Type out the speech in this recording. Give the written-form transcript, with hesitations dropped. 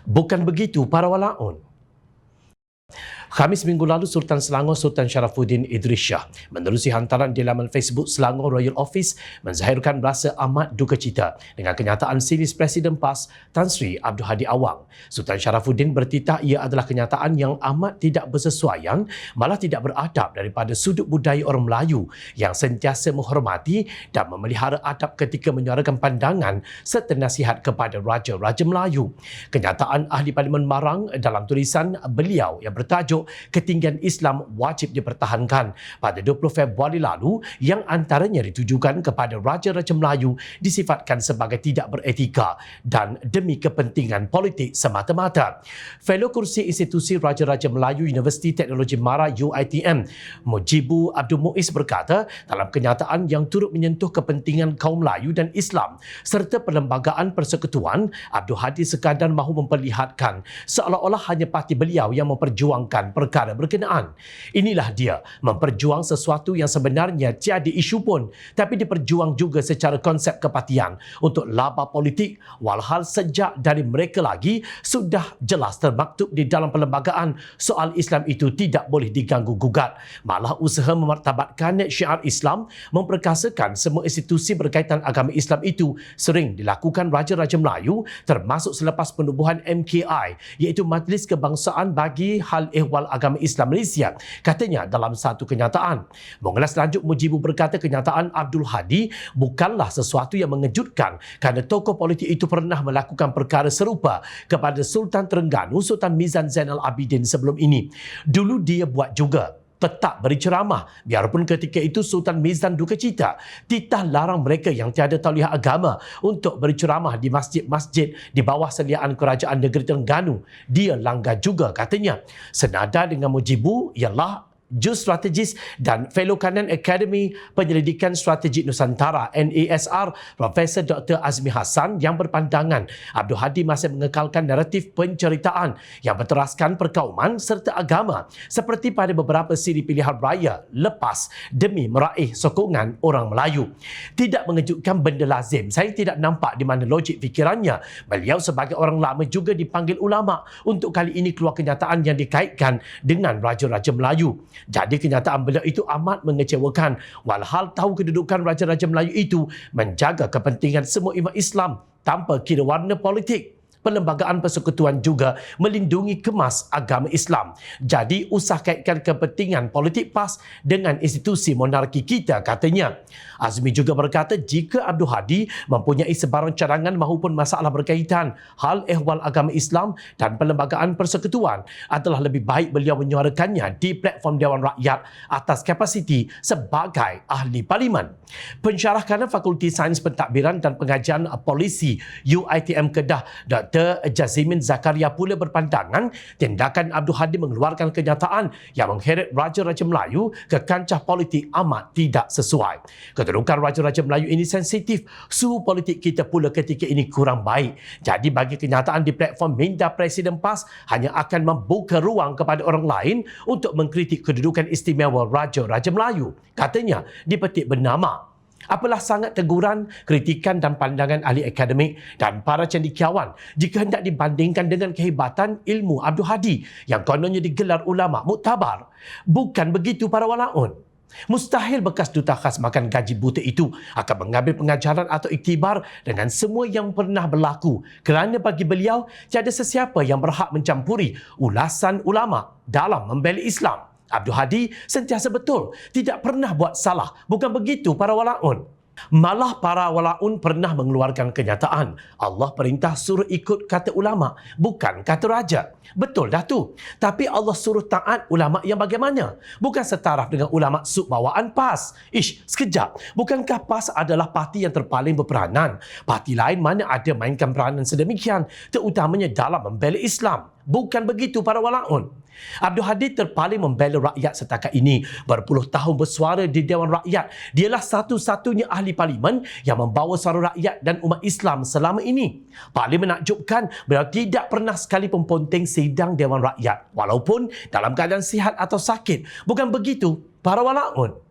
Bukan begitu para walaun. Khamis minggu lalu, Sultan Selangor Sultan Sharafuddin Idris Shah menerusi hantaran di laman Facebook Selangor Royal Office menzahirkan rasa amat duka cita dengan kenyataan series Presiden PAS Tan Sri Abdul Hadi Awang. Sultan Sharafuddin bertitah ia adalah kenyataan yang amat tidak bersesuaian, malah tidak beradab daripada sudut budaya orang Melayu yang sentiasa menghormati dan memelihara adab ketika menyuarakan pandangan serta nasihat kepada Raja-Raja Melayu. Kenyataan Ahli Parlimen Marang dalam tulisan beliau yang bertajuk Ketinggian Islam Wajib Dipertahankan pada 20 Februari lalu yang antaranya ditujukan kepada Raja-Raja Melayu disifatkan sebagai tidak beretika dan demi kepentingan politik semata-mata. Fellow Kursi Institusi Raja-Raja Melayu Universiti Teknologi Mara UiTM, Mujibu Abdul Muiz berkata dalam kenyataan yang turut menyentuh kepentingan kaum Melayu dan Islam serta Perlembagaan Persekutuan, Abdul Hadi sekadar mahu memperlihatkan seolah-olah hanya parti beliau yang memperjuangkan perkara berkenaan. Inilah dia, memperjuang sesuatu yang sebenarnya tiada isu pun, tapi diperjuang juga secara konsep kepartian untuk laba politik, walhal sejak dari mereka lagi sudah jelas termaktub di dalam perlembagaan soal Islam itu tidak boleh diganggu-gugat. Malah usaha memartabatkan syiar Islam, memperkasakan semua institusi berkaitan agama Islam itu sering dilakukan Raja-Raja Melayu termasuk selepas penubuhan MKI iaitu Majlis Kebangsaan bagi Hal Ehwal Agama Islam Malaysia, katanya dalam satu kenyataan. Mengulas lanjut, Mujibu berkata kenyataan Abdul Hadi bukanlah sesuatu yang mengejutkan kerana tokoh politik itu pernah melakukan perkara serupa kepada Sultan Terengganu Sultan Mizan Zainal Abidin sebelum ini. Dulu dia buat juga, tetap beri ceramah biarpun ketika itu Sultan Mizan duka cita, titah larang mereka yang tiada tauliah agama untuk berceramah di masjid-masjid di bawah seliaan Kerajaan Negeri Terengganu. Dia langgar juga, katanya. Senada dengan Mujibu ialah Strategis dan Fellow Kanan Akademi Penyelidikan Strategik Nusantara NASR Profesor Dr. Azmi Hassan yang berpandangan Abdul Hadi masih mengekalkan naratif penceritaan yang berteraskan perkauman serta agama seperti pada beberapa siri pilihan raya lepas demi meraih sokongan orang Melayu. Tidak mengejutkan benda lazim, saya tidak nampak di mana logik fikirannya. Beliau sebagai orang lama juga dipanggil ulama, untuk kali ini keluar kenyataan yang dikaitkan dengan Raja-Raja Melayu. Jadi kenyataan beliau itu amat mengecewakan, walhal tahu kedudukan Raja-Raja Melayu itu menjaga kepentingan semua umat Islam tanpa kira warna politik. Perlembagaan Persekutuan juga melindungi kemas agama Islam. Jadi usah kaitkan kepentingan politik PAS dengan institusi monarki kita, katanya. Azmi juga berkata jika Abdul Hadi mempunyai sebarang cadangan maupun masalah berkaitan hal ehwal agama Islam dan Perlembagaan Persekutuan, adalah lebih baik beliau menyuarakannya di platform Dewan Rakyat atas kapasiti sebagai ahli parlimen. Pensyarah kanan Fakulti Sains Pentadbiran dan Pengajian Polisi UiTM Kedah, Dr. Jazimin Zakaria pula berpandangan tindakan Abdul Hadi mengeluarkan kenyataan yang mengheret Raja-Raja Melayu ke kancah politik amat tidak sesuai. Kedudukan Raja-Raja Melayu ini sensitif, suhu politik kita pula ketika ini kurang baik. Jadi bagi kenyataan di platform minda Presiden PAS hanya akan membuka ruang kepada orang lain untuk mengkritik kedudukan istimewa Raja-Raja Melayu, katanya dipetik bernama. Apalah sangat teguran, kritikan dan pandangan ahli akademik dan para cendekiawan jika hendak dibandingkan dengan kehebatan ilmu Abdul Hadi yang kononnya digelar ulama muktabar. Bukan begitu para walaun. Mustahil bekas duta khas makan gaji buta itu akan mengambil pengajaran atau iktibar dengan semua yang pernah berlaku, kerana bagi beliau tiada sesiapa yang berhak mencampuri ulasan ulama dalam membela Islam. Abdul Hadi sentiasa betul, tidak pernah buat salah. Bukan begitu para walaun. Malah para walaun pernah mengeluarkan kenyataan Allah perintah suruh ikut kata ulama, bukan kata raja. Betul dah tu. Tapi Allah suruh taat ulama yang bagaimana? Bukan setaraf dengan ulama sub bawaan PAS. Sekejap. Bukankah PAS adalah parti yang terpaling berperanan? Parti lain mana ada mainkan peranan sedemikian, terutamanya dalam membela Islam. Bukan begitu para walaun. Abdul Hadi terpaling membela rakyat setakat ini, berpuluh tahun bersuara di Dewan Rakyat. Dialah satu-satunya ahli parlimen yang membawa suara rakyat dan umat Islam selama ini. Paling menakjubkan, beliau tidak pernah sekali pun ponteng sidang Dewan Rakyat, walaupun dalam keadaan sihat atau sakit. Bukan begitu para walaun.